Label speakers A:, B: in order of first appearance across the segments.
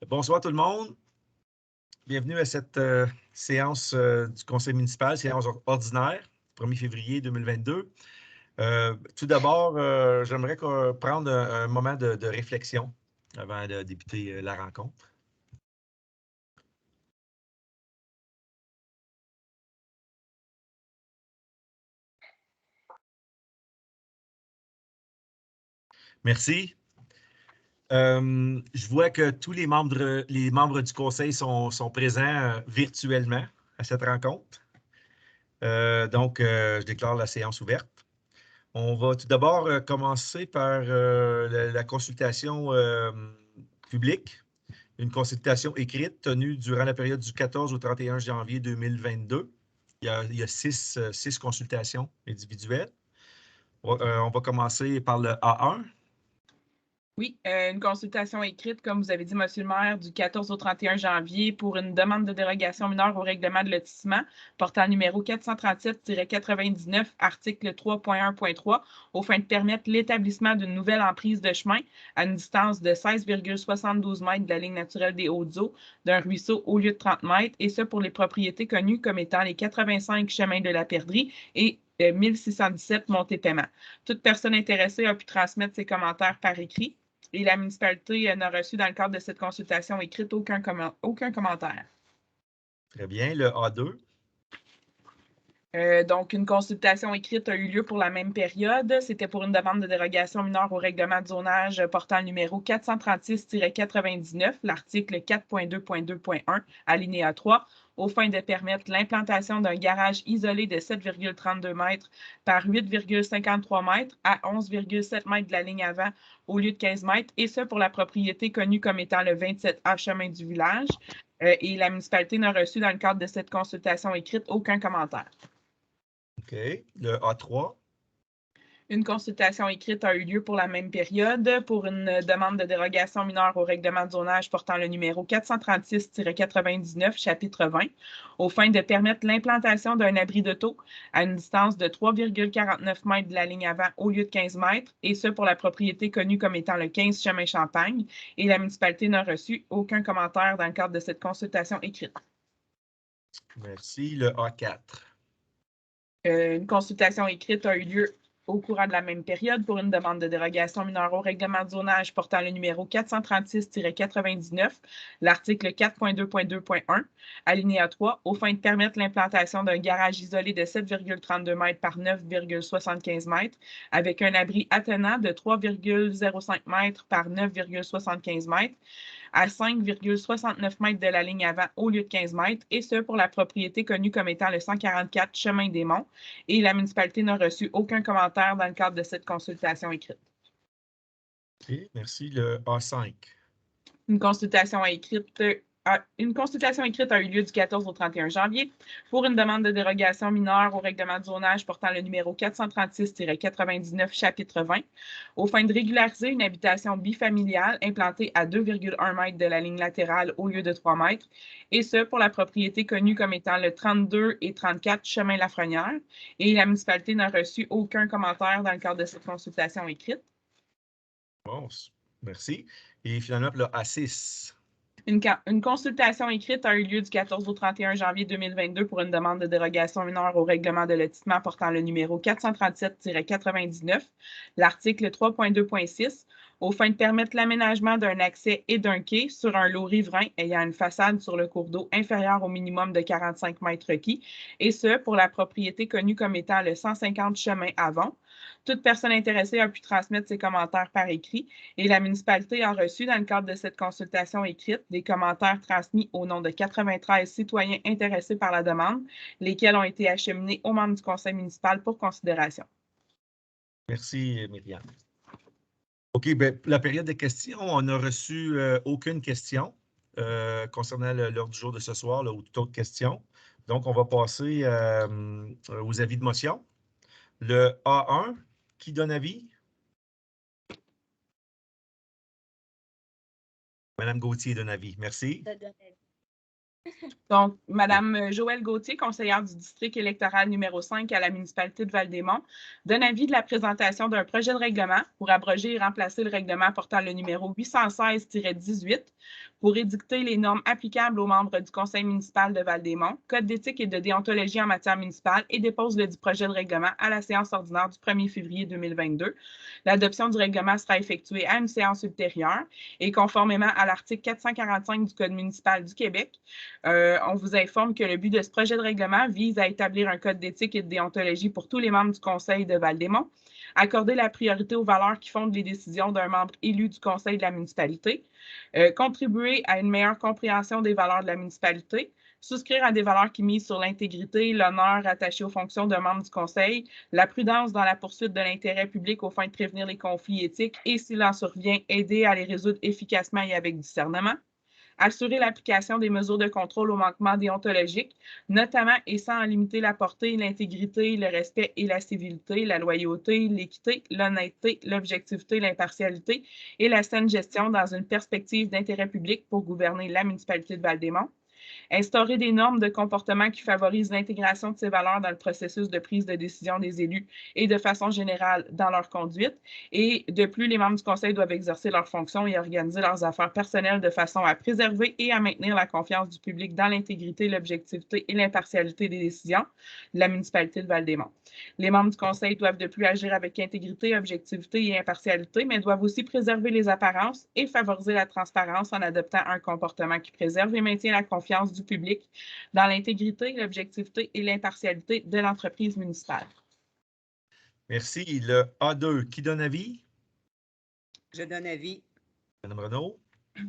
A: Bonsoir tout le monde. Bienvenue à cette séance du conseil municipal, séance ordinaire, 1er février 2022. Tout d'abord, j'aimerais prendre un moment de réflexion avant de débuter la rencontre. Merci. Je vois que tous les membres du conseil sont présents virtuellement à cette rencontre. Donc, je déclare la séance ouverte. On va tout d'abord commencer par la consultation publique, une consultation écrite tenue durant la période du 14 au 31 janvier 2022. Il y a six consultations individuelles. On va commencer par le A1.
B: Oui, une consultation écrite, comme vous avez dit, Monsieur le maire, du 14 au 31 janvier pour une demande de dérogation mineure au règlement de lotissement portant numéro 437-99, article 3.1.3, aux fins de permettre l'établissement d'une nouvelle emprise de chemin à une distance de 16,72 mètres de la ligne naturelle des Hautes-Eaux d'un ruisseau au lieu de 30 mètres, et ce pour les propriétés connues comme étant les 85 chemins de la Perdrix et 1617 Montée-Paiement. Toute personne intéressée a pu transmettre ses commentaires par écrit. Et la municipalité n'a reçu, dans le cadre de cette consultation écrite, aucun commentaire.
A: Très bien. Le A2.
B: Donc, une consultation écrite a eu lieu pour la même période. C'était pour une demande de dérogation mineure au règlement de zonage portant le numéro 436-99, l'article 4.2.2.1, alinéa 3, aux fins de permettre l'implantation d'un garage isolé de 7,32 mètres par 8,53 mètres à 11,7 mètres de la ligne avant au lieu de 15 mètres, et ce pour la propriété connue comme étant le 27A chemin du village. Et la municipalité n'a reçu, dans le cadre de cette consultation écrite, aucun commentaire.
A: OK. Le A3.
B: Une consultation écrite a eu lieu pour la même période pour une demande de dérogation mineure au règlement de zonage portant le numéro 436-99, chapitre 20, aux fins de permettre l'implantation d'un abri d'auto à une distance de 3,49 mètres de la ligne avant au lieu de 15 mètres, et ce pour la propriété connue comme étant le 15 chemin Champagne, et la municipalité n'a reçu aucun commentaire dans le cadre de cette consultation écrite.
A: Merci. Le A4.
B: Une consultation écrite a eu lieu au courant de la même période pour une demande de dérogation mineure au règlement de zonage portant le numéro 436-99, l'article 4.2.2.1, alinéa 3, aux fins de permettre l'implantation d'un garage isolé de 7,32 mètres par 9,75 mètres avec un abri attenant de 3,05 mètres par 9,75 mètres à 5,69 mètres de la ligne avant au lieu de 15 mètres, et ce pour la propriété connue comme étant le 144 Chemin des Monts, et la municipalité n'a reçu aucun commentaire dans le cadre de cette consultation écrite.
A: OK, merci. Le A5.
B: Une consultation écrite a eu lieu du 14 au 31 janvier pour une demande de dérogation mineure au règlement de zonage portant le numéro 436-99, chapitre 20, aux fins de régulariser une habitation bifamiliale implantée à 2,1 mètres de la ligne latérale au lieu de 3 mètres, et ce pour la propriété connue comme étant le 32 et 34 chemin Lafrenière, et la municipalité n'a reçu aucun commentaire dans le cadre de cette consultation écrite.
A: Bon, merci. Et finalement, le A6.
B: Une consultation écrite a eu lieu du 14 au 31 janvier 2022 pour une demande de dérogation mineure au règlement de lotissement portant le numéro 437-99, l'article 3.2.6, aux fins de permettre l'aménagement d'un accès et d'un quai sur un lot riverain ayant une façade sur le cours d'eau inférieure au minimum de 45 mètres requis, et ce pour la propriété connue comme étant le 150 chemin Avon. Toute personne intéressée a pu transmettre ses commentaires par écrit, et la municipalité a reçu, dans le cadre de cette consultation écrite, des commentaires transmis au nom de 93 citoyens intéressés par la demande, lesquels ont été acheminés aux membres du conseil municipal pour considération.
A: Merci, Myriam. OK, bien, la période des questions, on n'a reçu aucune question concernant l'ordre du jour de ce soir là, ou toute autre question. Donc, on va passer aux avis de motion. Le A1, qui donne avis? Madame Gauthier donne avis. Merci.
B: Donc, Mme Joëlle Gauthier, conseillère du district électoral numéro 5 à la municipalité de Val-des-Monts, donne avis de la présentation d'un projet de règlement pour abroger et remplacer le règlement portant le numéro 816-18 pour édicter les normes applicables aux membres du conseil municipal de Val-des-Monts, code d'éthique et de déontologie en matière municipale et dépose le dit projet de règlement à la séance ordinaire du 1er février 2022. L'adoption du règlement sera effectuée à une séance ultérieure et conformément à l'article 445 du Code municipal du Québec, on vous informe que le but de ce projet de règlement vise à établir un code d'éthique et de déontologie pour tous les membres du conseil de Val-des-Monts, accorder la priorité aux valeurs qui fondent les décisions d'un membre élu du conseil de la municipalité, contribuer à une meilleure compréhension des valeurs de la municipalité, souscrire à des valeurs qui misent sur l'intégrité, l'honneur attaché aux fonctions d'un membre du conseil, la prudence dans la poursuite de l'intérêt public aux fins de prévenir les conflits éthiques et, s'il en survient, aider à les résoudre efficacement et avec discernement, assurer l'application des mesures de contrôle aux manquements déontologiques, notamment et sans en limiter la portée, l'intégrité, le respect et la civilité, la loyauté, l'équité, l'honnêteté, l'objectivité, l'impartialité et la saine gestion dans une perspective d'intérêt public pour gouverner la municipalité de Val-des-Monts. Instaurer des normes de comportement qui favorisent l'intégration de ces valeurs dans le processus de prise de décision des élus et de façon générale dans leur conduite. Et de plus, les membres du conseil doivent exercer leurs fonctions et organiser leurs affaires personnelles de façon à préserver et à maintenir la confiance du public dans l'intégrité, l'objectivité et l'impartialité des décisions de la municipalité de Val-des-Monts. Les membres du conseil doivent de plus agir avec intégrité, objectivité et impartialité, mais doivent aussi préserver les apparences et favoriser la transparence en adoptant un comportement qui préserve et maintient la confiance du public dans l'intégrité, l'objectivité et l'impartialité de l'entreprise municipale.
A: Merci. Le A2, qui donne avis?
C: Je donne avis.
A: Mme Renaud.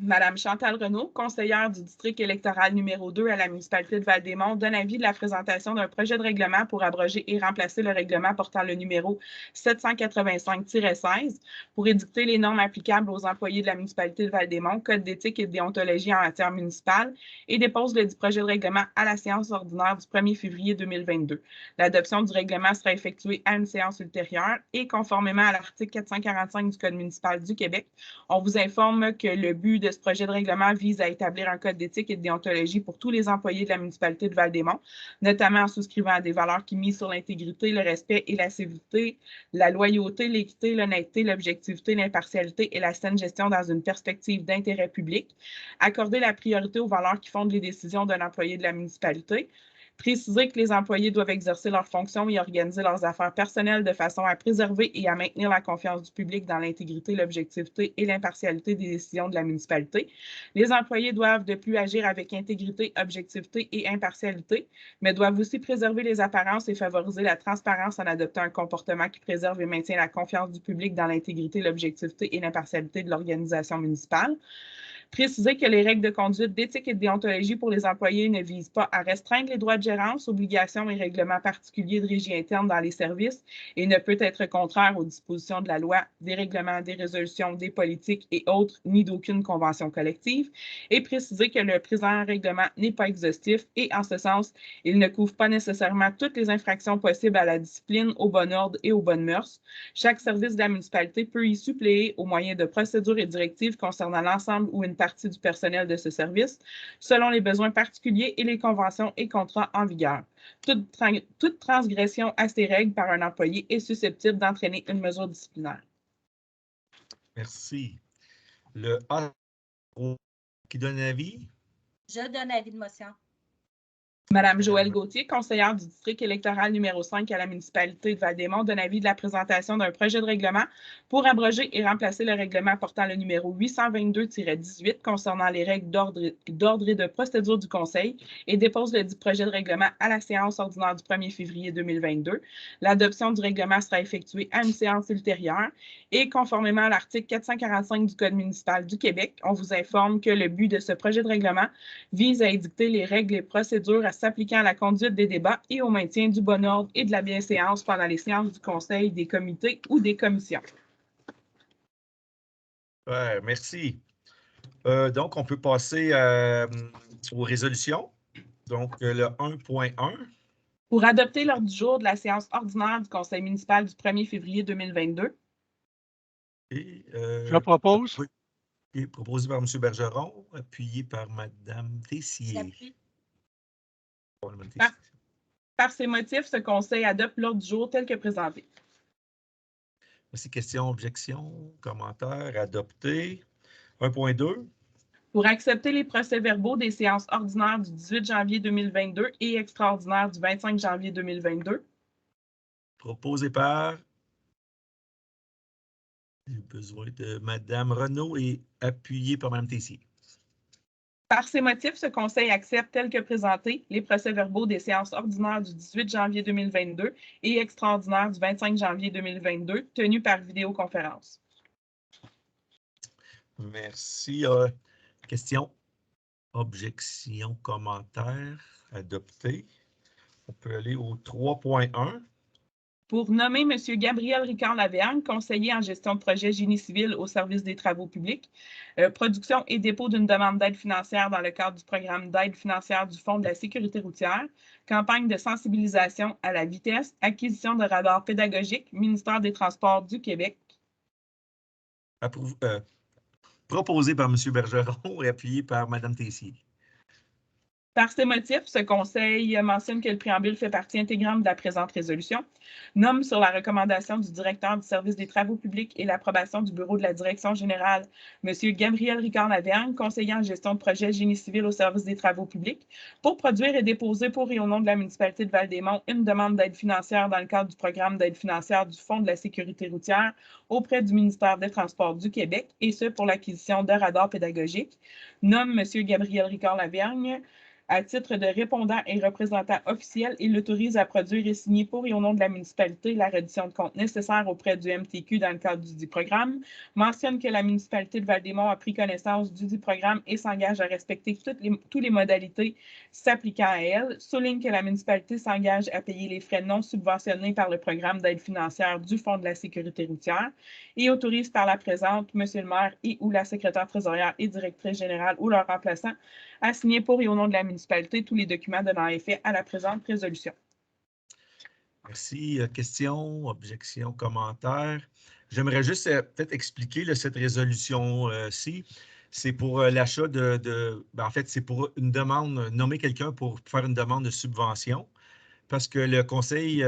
B: Mme Chantal Renaud, conseillère du district électoral numéro 2 à la municipalité de Val-des-Monts, donne avis de la présentation d'un projet de règlement pour abroger et remplacer le règlement portant le numéro 785-16 pour édicter les normes applicables aux employés de la municipalité de Val-des-Monts, code d'éthique et de déontologie en matière municipale, et dépose le dit projet de règlement à la séance ordinaire du 1er février 2022. L'adoption du règlement sera effectuée à une séance ultérieure et conformément à l'article 445 du Code municipal du Québec, on vous informe que le but de ce projet de règlement vise à établir un code d'éthique et de déontologie pour tous les employés de la municipalité de Val-des-Monts, notamment en souscrivant à des valeurs qui misent sur l'intégrité, le respect et la civilité, la loyauté, l'équité, l'honnêteté, l'objectivité, l'impartialité et la saine gestion dans une perspective d'intérêt public, accorder la priorité aux valeurs qui fondent les décisions d'un employé de la municipalité, préciser que les employés doivent exercer leurs fonctions et organiser leurs affaires personnelles de façon à préserver et à maintenir la confiance du public dans l'intégrité, l'objectivité et l'impartialité des décisions de la municipalité. Les employés doivent de plus agir avec intégrité, objectivité et impartialité, mais doivent aussi préserver les apparences et favoriser la transparence en adoptant un comportement qui préserve et maintient la confiance du public dans l'intégrité, l'objectivité et l'impartialité de l'organisation municipale. Préciser que les règles de conduite d'éthique et de déontologie pour les employés ne visent pas à restreindre les droits de gérance, obligations et règlements particuliers de régie interne dans les services et ne peut être contraire aux dispositions de la loi, des règlements, des résolutions, des politiques et autres, ni d'aucune convention collective. Et préciser que le présent règlement n'est pas exhaustif et, en ce sens, il ne couvre pas nécessairement toutes les infractions possibles à la discipline, au bon ordre et aux bonnes mœurs. Chaque service de la municipalité peut y suppléer au moyen de procédures et directives concernant l'ensemble ou une partie du personnel de ce service, selon les besoins particuliers et les conventions et contrats en vigueur. Toute transgression à ces règles par un employé est susceptible d'entraîner une mesure disciplinaire.
A: Merci. Le A, qui donne avis?
D: Je donne avis de motion.
B: Mme Joëlle Gauthier, conseillère du district électoral numéro 5 à la municipalité de Val-des-Monts, donne avis de la présentation d'un projet de règlement pour abroger et remplacer le règlement portant le numéro 822-18 concernant les règles d'ordre et de procédure du conseil et dépose le dit projet de règlement à la séance ordinaire du 1er février 2022. L'adoption du règlement sera effectuée à une séance ultérieure et conformément à l'article 445 du Code municipal du Québec, on vous informe que le but de ce projet de règlement vise à édicter les règles et procédures à s'appliquant à la conduite des débats et au maintien du bon ordre et de la bienséance pendant les séances du conseil, des comités ou des commissions.
A: Ouais, merci. Donc, on peut passer aux résolutions. Donc, le 1.1.
B: Pour adopter l'ordre du jour de la séance ordinaire du conseil municipal du 1er février 2022.
E: Je propose.
A: Oui, proposé par M. Bergeron, appuyé par Mme Tessier.
B: Par ces motifs, ce Conseil adopte l'ordre du jour tel que présenté.
A: Merci. Questions, objections, commentaires, adoptés. 1.2.
B: Pour accepter les procès-verbaux des séances ordinaires du 18 janvier 2022 et extraordinaires du 25 janvier 2022.
A: Proposé par... J'ai besoin de Mme Renaud et appuyé par Mme Tessier.
B: Par ces motifs, ce Conseil accepte, tel que présenté, les procès-verbaux des séances ordinaires du 18 janvier 2022 et extraordinaires du 25 janvier 2022, tenus par vidéoconférence.
A: Merci. Questions, objections, commentaires, adoptés. On peut aller au 3.1.
B: Pour nommer M. Gabriel Ricard-Lavergne, conseiller en gestion de projet génie civil au service des travaux publics, production et dépôt d'une demande d'aide financière dans le cadre du programme d'aide financière du Fonds de la sécurité routière, campagne de sensibilisation à la vitesse, acquisition de radars pédagogiques, ministère des Transports du Québec.
A: Proposé par M. Bergeron et appuyé par Mme Tessier.
B: Par ces motifs, ce Conseil mentionne que le préambule fait partie intégrante de la présente résolution, nomme sur la recommandation du directeur du service des travaux publics et l'approbation du bureau de la direction générale M. Gabriel Ricard-Lavergne, conseiller en gestion de projet génie civil au service des travaux publics, pour produire et déposer pour et au nom de la municipalité de Val-des-Monts une demande d'aide financière dans le cadre du programme d'aide financière du Fonds de la sécurité routière auprès du ministère des Transports du Québec, et ce pour l'acquisition de radars pédagogiques, nomme M. Gabriel Ricard-Lavergne à titre de répondant et représentant officiel et l'autorise à produire et signer pour et au nom de la municipalité la reddition de compte nécessaire auprès du MTQ dans le cadre du dit programme, mentionne que la municipalité de Val-des-Monts a pris connaissance du dit programme et s'engage à respecter toutes les modalités s'appliquant à elle, souligne que la municipalité s'engage à payer les frais non subventionnés par le programme d'aide financière du Fonds de la sécurité routière et autorise par la présente M. le maire et ou la secrétaire trésorière et directrice générale ou leur remplaçant à signer pour et au nom de la municipalité tous les documents donnant effet à la présente résolution.
A: Merci. Questions, objections, commentaires. J'aimerais juste peut-être expliquer cette résolution-ci. C'est pour l'achat en fait, c'est pour une demande, nommer quelqu'un pour faire une demande de subvention, parce que le Conseil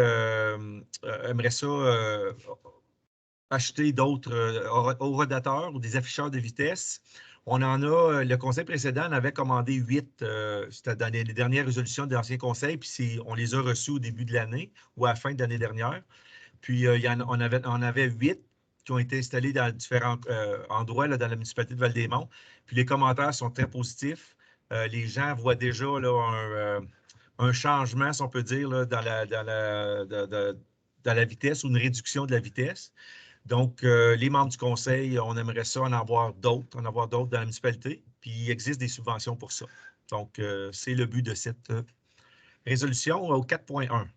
A: aimerait ça acheter d'autres horodateurs ou des afficheurs de vitesse. On en a, le conseil précédent en avait commandé 8, c'était dans les dernières résolutions de l'ancien conseil, puis on les a reçus au début de l'année ou à la fin de l'année dernière. Puis on avait 8 qui ont été installés dans différents endroits là, dans la municipalité de Val-des-Monts. Puis les commentaires sont très positifs. Les gens voient déjà là, un changement, si on peut dire, là, dans la vitesse ou une réduction de la vitesse. Donc, les membres du conseil, on aimerait ça en avoir d'autres dans la municipalité, puis il existe des subventions pour ça. Donc, c'est le but de cette résolution au 4.1.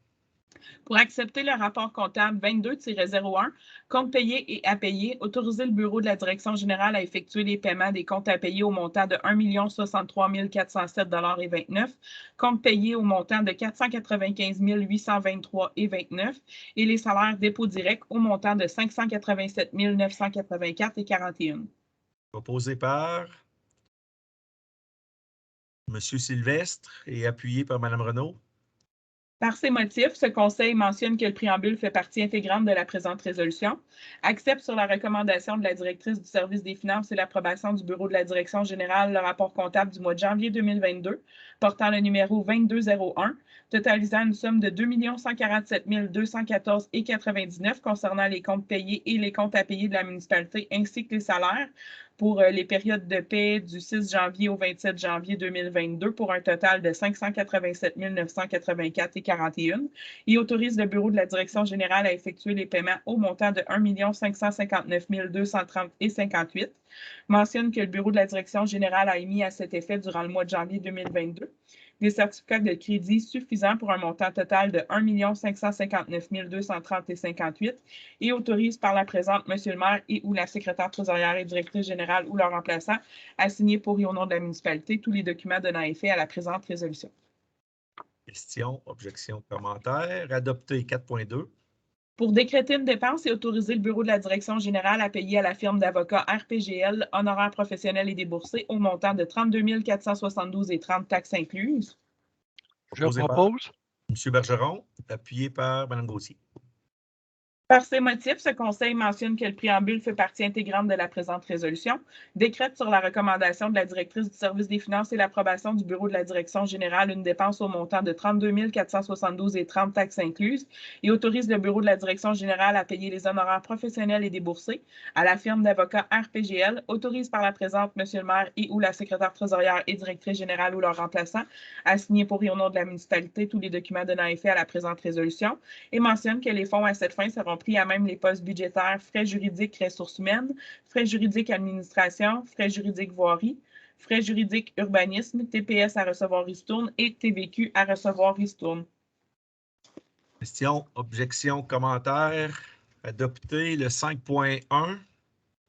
B: Pour accepter le rapport comptable 22-01, comptes payés et à payer, autoriser le bureau de la direction générale à effectuer les paiements des comptes à payer au montant de 1 063 407,29 $, comptes payés au montant de 495 823,29 $ et les salaires dépôts directs au montant de 587 984,41 $.
A: Proposé par M. Sylvestre et appuyé par Mme Renaud.
B: Par ces motifs, ce Conseil mentionne que le préambule fait partie intégrante de la présente résolution, accepte sur la recommandation de la directrice du service des finances et l'approbation du bureau de la direction générale le rapport comptable du mois de janvier 2022, portant le numéro 2201, totalisant une somme de 2 147 214,99 $ concernant les comptes payés et les comptes à payer de la municipalité, ainsi que les salaires pour les périodes de paie du 6 janvier au 27 janvier 2022 pour un total de 587 984,41 $ et autorise le bureau de la direction générale à effectuer les paiements au montant de 1 559 230,58 $. Mentionne que le bureau de la direction générale a émis à cet effet durant le mois de janvier 2022 des certificats de crédit suffisants pour un montant total de 1 559 230,58 $ et autorise par la présente M. le maire et ou la secrétaire trésorière et directrice générale ou leur remplaçant à signer pour et au nom de la municipalité tous les documents donnant effet à la présente résolution.
A: Questions, objections, commentaires. Adopté 4.2.
B: Pour décréter une dépense et autoriser le bureau de la direction générale à payer à la firme d'avocats RPGL, honoraires professionnels et déboursés, au montant de 32 472,30 $ taxes incluses.
E: Je
A: Proposé par
E: propose.
A: M. Bergeron, appuyé par Mme Gauthier.
B: Par ces motifs, ce Conseil mentionne que le préambule fait partie intégrante de la présente résolution, décrète sur la recommandation de la directrice du service des finances et l'approbation du bureau de la direction générale une dépense au montant de 32 472,30 taxes incluses et autorise le bureau de la direction générale à payer les honoraires professionnels et déboursés à la firme d'avocats RPGL, autorise par la présente M. le maire et ou la secrétaire trésorière et directrice générale ou leur remplaçant à signer pour et au nom de la municipalité tous les documents donnant effet à la présente résolution et mentionne que les fonds à cette fin seront pris à même les postes budgétaires, frais juridiques, ressources humaines, frais juridiques administration, frais juridiques voirie, frais juridiques urbanisme, TPS à recevoir ristourne et TVQ à recevoir ristourne.
A: Questions, objections, commentaires. Adopté le 5.1.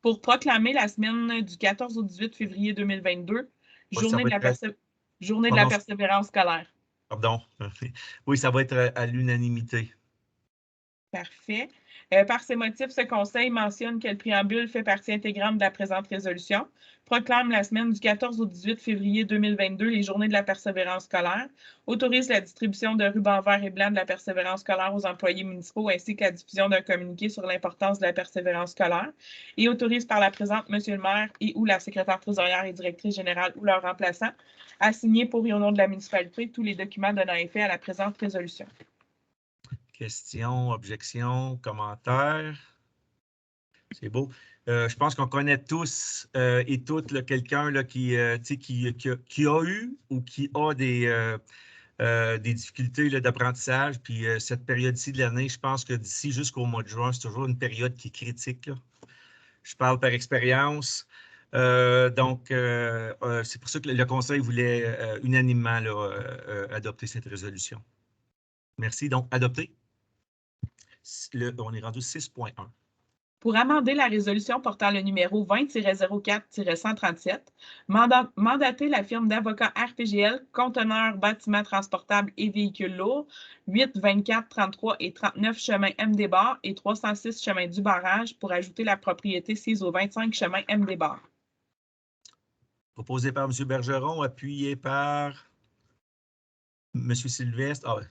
B: Pour proclamer la semaine du 14 au 18 février 2022, journée de la persévérance scolaire.
A: Pardon. Oui, ça va être à l'unanimité.
B: Parfait. Par ces motifs, ce Conseil mentionne que le préambule fait partie intégrante de la présente résolution, proclame la semaine du 14 au 18 février 2022 les journées de la persévérance scolaire, autorise la distribution de rubans verts et blancs de la persévérance scolaire aux employés municipaux ainsi que la diffusion d'un communiqué sur l'importance de la persévérance scolaire et autorise par la présente M. le maire et ou la secrétaire trésorière et directrice générale ou leur remplaçant à signer pour et au nom de la municipalité tous les documents donnant effet à la présente résolution.
A: Questions, objections, commentaires. C'est beau. Je pense qu'on connaît tous et toutes quelqu'un qui a eu ou qui a des difficultés d'apprentissage. Puis cette période-ci de l'année, je pense que d'ici jusqu'au mois de juin, c'est toujours une période qui est critique, là. Je parle par expérience. Donc, c'est pour ça que le Conseil voulait unanimement adopter cette résolution. Merci. Donc, adopté. On est rendu 6.1.
B: Pour amender la résolution portant le numéro 20-04-137, mandater la firme d'avocats RPGL, conteneurs, bâtiments transportables et véhicules lourds, 8, 24, 33 et 39 chemin MD Bar et 306 chemin du barrage pour ajouter la propriété sise au 25 chemin MD Bar.
A: Proposé par M. Bergeron, appuyé par M. Sylvestre.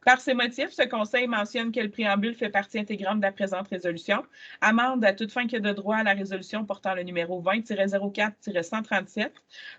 B: Par ces motifs, ce Conseil mentionne que le préambule fait partie intégrante de la présente résolution, amende à toute fin qu'il y a de droit à la résolution portant le numéro 20-04-137,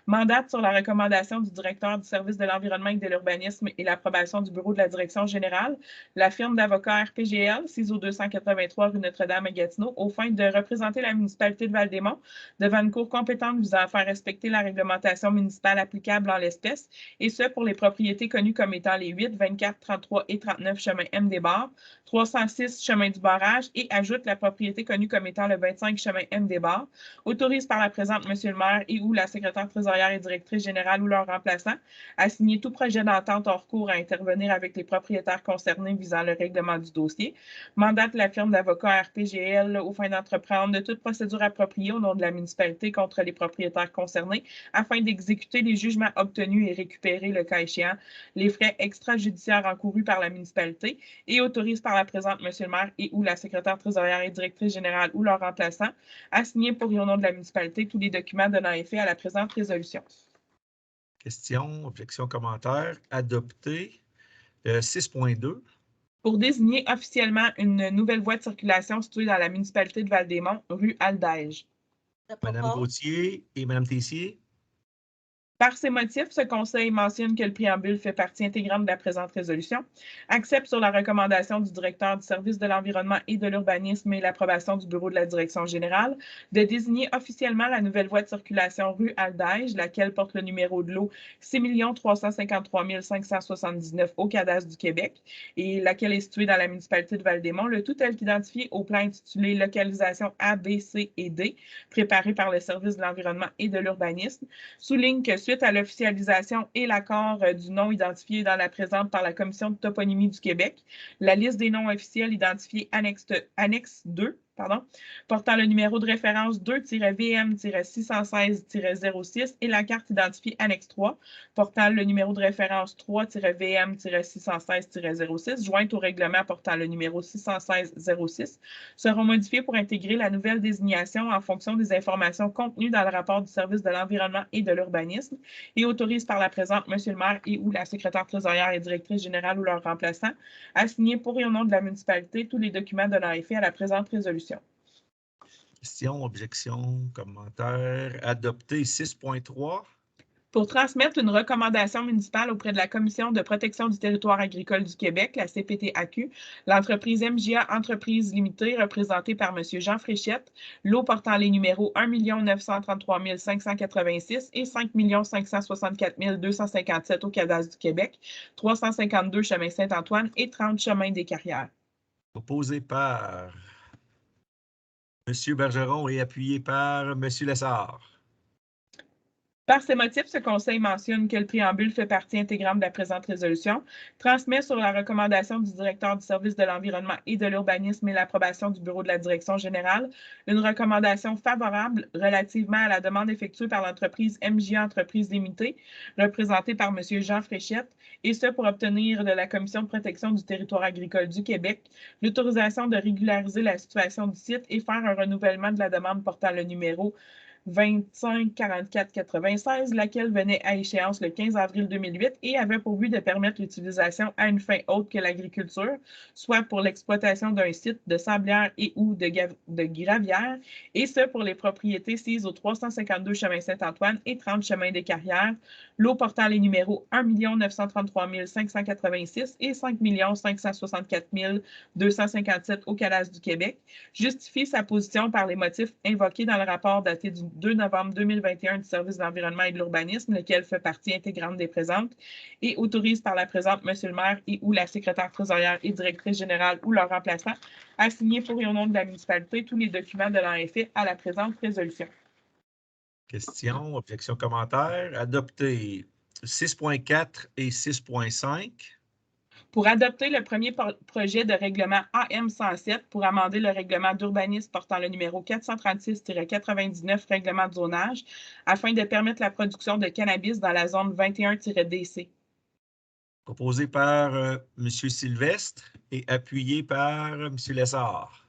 B: mandate sur la recommandation du directeur du service de l'environnement et de l'urbanisme et l'approbation du bureau de la direction générale, la firme d'avocats RPGL, CISO 283 rue Notre-Dame à Gatineau, aux fins de représenter la municipalité de Val-des-Monts devant une cour compétente visant à faire respecter la réglementation municipale applicable en l'espèce, et ce pour les propriétés connues comme étant les 8, 24, 33 et 39 chemin MD Bar, 306 chemin du barrage et ajoute la propriété connue comme étant le 25 chemin MD Bar, autorise par la présente M. le maire et ou la secrétaire trésorière et directrice générale ou leur remplaçant à signer tout projet d'entente hors cours à intervenir avec les propriétaires concernés visant le règlement du dossier, mandate la firme d'avocats RPGL aux fins d'entreprendre de toute procédure appropriée au nom de la municipalité contre les propriétaires concernés afin d'exécuter les jugements obtenus et récupérer, le cas échéant, les frais extrajudiciaires encourus par la municipalité et autorise par la présente M. le maire et ou la secrétaire trésorière et directrice générale ou leur remplaçant à signer pour et au nom de la municipalité tous les documents donnant effet à la présente résolution.
A: Questions, objections, commentaires. Adopté. 6.2.
B: Pour désigner officiellement une nouvelle voie de circulation située dans la municipalité de Val-des-Monts, rue Aldège.
A: Mme Gauthier et Mme Tessier.
B: Par ces motifs, ce Conseil mentionne que le préambule fait partie intégrante de la présente résolution, accepte sur la recommandation du directeur du service de l'environnement et de l'urbanisme et l'approbation du bureau de la direction générale de désigner officiellement la nouvelle voie de circulation rue Aldège, laquelle porte le numéro de lot 6 353 579 au cadastre du Québec et laquelle est située dans la municipalité de Val-des-Monts, le tout tel qu'identifié au plan intitulé Localisation A, B, C et D, préparé par le service de l'environnement et de l'urbanisme, souligne que suite à l'officialisation et l'accord du nom identifié dans la présente par la Commission de toponymie du Québec, la liste des noms officiels identifiés annexe 2 portant le numéro de référence 2-VM-616-06 et la carte identifiée annexe 3, portant le numéro de référence 3-VM-616-06, jointe au règlement portant le numéro 616-06, seront modifiées pour intégrer la nouvelle désignation en fonction des informations contenues dans le rapport du service de l'environnement et de l'urbanisme et autorise par la présente M. le maire et ou la secrétaire trésorière et directrice générale ou leur remplaçant à signer pour et au nom de la municipalité tous les documents donnant effet à la présente résolution.
A: Questions, objections, commentaires. Adopté 6.3.
B: Pour transmettre une recommandation municipale auprès de la Commission de protection du territoire agricole du Québec, la CPTAQ, l'entreprise MJA Entreprises limitée, représentée par M. Jean Fréchette, lot portant les numéros 1 933 586 et 5 564 257 au cadastre du Québec, 352 chemin Saint-Antoine et 30 chemin des Carrières.
A: Proposé par M. Bergeron et appuyé par M. Lessard.
B: Par ces motifs, ce Conseil mentionne que le préambule fait partie intégrante de la présente résolution, transmet sur la recommandation du directeur du service de l'environnement et de l'urbanisme et l'approbation du bureau de la direction générale, une recommandation favorable relativement à la demande effectuée par l'entreprise MJA Entreprises limitée, représentée par M. Jean Fréchette, et ce pour obtenir de la Commission de protection du territoire agricole du Québec l'autorisation de régulariser la situation du site et faire un renouvellement de la demande portant le numéro 254496, laquelle venait à échéance le 15 avril 2008 et avait pour but de permettre l'utilisation à une fin autre que l'agriculture, soit pour l'exploitation d'un site de sablière et ou de gravière, et ce pour les propriétés sises au 352 chemin Saint-Antoine et 30 chemin des Carrières, lot portant les numéros 1 933 586 et 5 564 257 au cadastre du Québec, justifie sa position par les motifs invoqués dans le rapport daté du 2 novembre 2021 du service de l'environnement et de l'urbanisme, lequel fait partie intégrante des présentes, et autorise par la présente M. le maire et ou la secrétaire trésorière et directrice générale ou leur remplaçant à signer pour et au nom de la municipalité tous les documents donnant effet à la présente résolution.
A: Questions, objections, commentaires. Adopté 6.4 et 6.5.
B: Pour adopter le premier projet de règlement AM 107 pour amender le règlement d'urbanisme portant le numéro 436-99 règlement de zonage afin de permettre la production de cannabis dans la zone 21-DC.
A: Proposé par M. Sylvestre et appuyé par M. Lessard.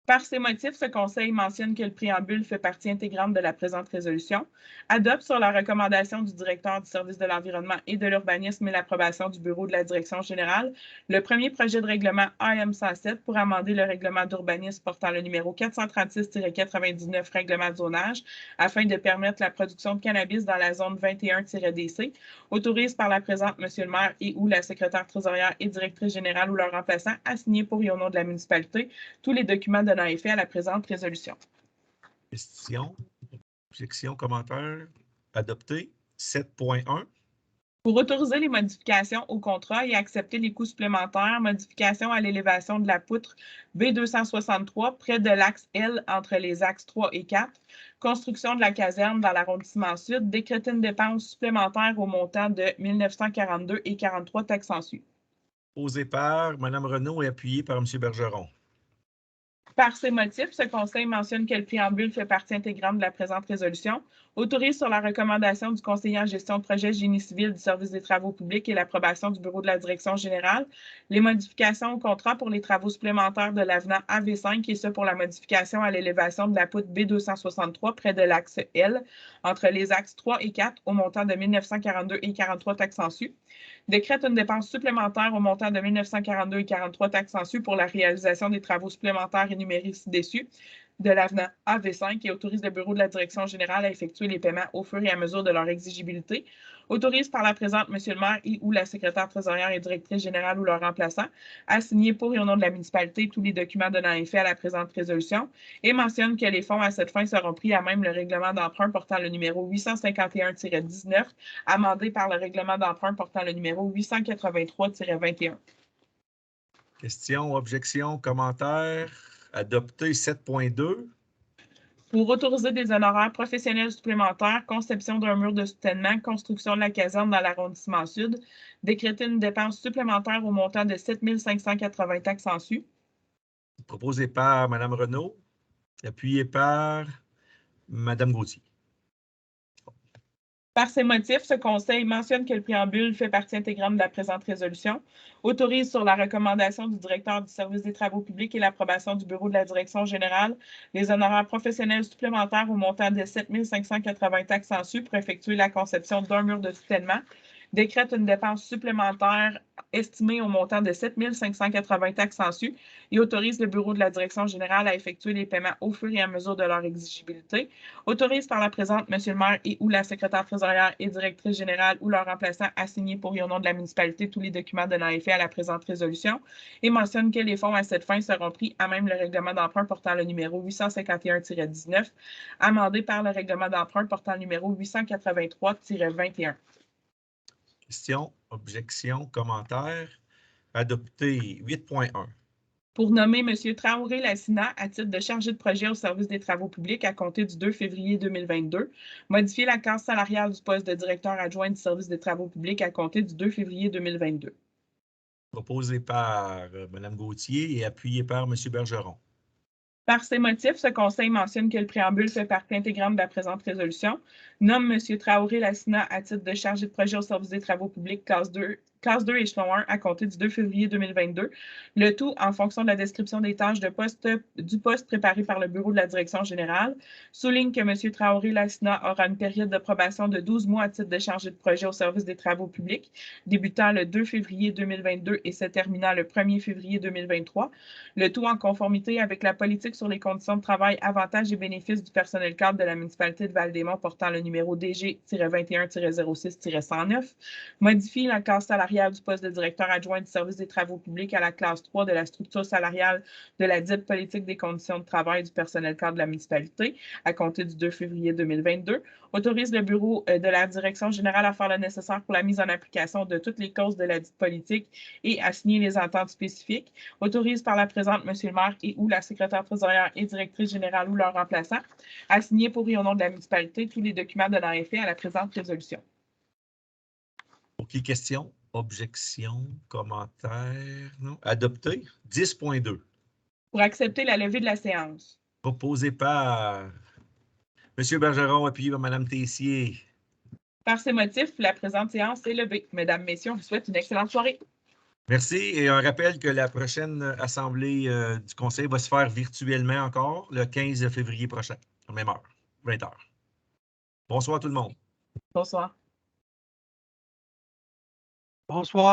B: Par ces motifs, ce Conseil mentionne que le préambule fait partie intégrante de la présente résolution, adopte sur la recommandation du directeur du service de l'environnement et de l'urbanisme et l'approbation du bureau de la direction générale, le premier projet de règlement AM 107 pour amender le règlement d'urbanisme portant le numéro 436-99 règlement de zonage afin de permettre la production de cannabis dans la zone 21-DC, autorise par la présente M. le maire et ou la secrétaire trésorière et directrice générale ou leur remplaçant à signer pour et au nom de la municipalité tous les documents donnant effet à la présente résolution.
A: Questions, objections, commentaires. Adopté 7.1.
B: Pour autoriser les modifications au contrat et accepter les coûts supplémentaires, modification à l'élévation de la poutre B263 près de l'axe L entre les axes 3 et 4, construction de la caserne dans l'arrondissement sud, décréter une dépense supplémentaire au montant de 1942 et 43 taxes en su.
A: Posé par Mme Renaud et appuyé par M. Bergeron.
B: Par ces motifs, ce Conseil mentionne que le préambule fait partie intégrante de la présente résolution, autorise sur la recommandation du conseiller en gestion de projet génie civil du service des travaux publics et l'approbation du bureau de la direction générale, les modifications au contrat pour les travaux supplémentaires de l'avenant AV5 et ce pour la modification à l'élévation de la poutre B263 près de l'axe L entre les axes 3 et 4 au montant de 1942 et 43 taxes en su, décrète une dépense supplémentaire au montant de 1942 et 43 taxes en su pour la réalisation des travaux supplémentaires énumérés ci-dessus de l'avenant AV5 et autorise le bureau de la direction générale à effectuer les paiements au fur et à mesure de leur exigibilité, autorise par la présente M. le maire et ou la secrétaire trésorière et directrice générale ou leur remplaçant à signer pour et au nom de la municipalité tous les documents donnant effet à la présente résolution et mentionne que les fonds à cette fin seront pris à même le règlement d'emprunt portant le numéro 851-19, amendé par le règlement d'emprunt portant le numéro 883-21.
A: Questions, objections, commentaires. Adopté 7.2.
B: Pour autoriser des honoraires professionnels supplémentaires, conception d'un mur de soutènement, construction de la caserne dans l'arrondissement sud, décréter une dépense supplémentaire au montant de 7 580 taxes en su,
A: Proposé par Mme Renaud, appuyé par Mme Gauthier.
B: Par ces motifs, ce Conseil mentionne que le préambule fait partie intégrante de la présente résolution, autorise sur la recommandation du directeur du service des travaux publics et l'approbation du bureau de la direction générale les honoraires professionnels supplémentaires au montant de 7 580 taxes en su pour effectuer la conception d'un mur de soutènement, décrète une dépense supplémentaire estimée au montant de 7 580 taxes en su et autorise le bureau de la direction générale à effectuer les paiements au fur et à mesure de leur exigibilité, autorise par la présente M. le maire et ou la secrétaire trésorière et directrice générale ou leur remplaçant à signer pour et au nom de la municipalité tous les documents donnant effet à la présente résolution et mentionne que les fonds à cette fin seront pris à même le règlement d'emprunt portant le numéro 851-19, amendé par le règlement d'emprunt portant le numéro 883-21.
A: Questions, objections, commentaires? Adopté. 8.1.
B: Pour nommer M. Traoré Lassina à titre de chargé de projet au service des travaux publics à compter du 2 février 2022, modifier la case salariale du poste de directeur adjoint du service des travaux publics à compter du 2 février 2022.
A: Proposé par Mme Gauthier et appuyé par M. Bergeron.
B: Par ces motifs, ce Conseil mentionne que le préambule fait partie intégrante de la présente résolution, nomme M. Traoré Lassina à titre de chargé de projet au service des travaux publics classe 2 échelon 1 à compter du 2 février 2022, le tout en fonction de la description des tâches du poste préparé par le bureau de la direction générale, souligne que M. Traoré Lassina aura une période de probation de 12 mois à titre de chargé de projet au service des travaux publics, débutant le 2 février 2022 et se terminant le 1er février 2023, le tout en conformité avec la politique sur les conditions de travail, avantages et bénéfices du personnel cadre de la municipalité de Val-des-Monts portant le numéro DG-21-06-109, modifie la classe salariale du poste de directeur adjoint du service des travaux publics à la classe 3 de la structure salariale de la dite politique des conditions de travail du personnel cadre de la municipalité à compter du 2 février 2022, autorise le bureau de la direction générale à faire le nécessaire pour la mise en application de toutes les causes de la dite politique et à signer les ententes spécifiques, autorise par la présente M. le maire et ou la secrétaire trésorière et directrice générale ou leur remplaçant à signer pour et au nom de la municipalité tous les documents donnant effet à la présente résolution.
A: OK, questions, objections, commentaires? Non. Adopté. 10.2.
B: Pour accepter la levée de la séance.
A: Proposé par M. Bergeron, appuyé par Mme Tessier.
B: Par ces motifs, la présente séance est levée. Mesdames, Messieurs, on vous souhaite une excellente soirée.
A: Merci. Et un rappel que la prochaine assemblée du Conseil va se faire virtuellement encore le 15 février prochain, à même heure, 20h. Bonsoir tout le monde.
B: Bonsoir.
E: Bonsoir.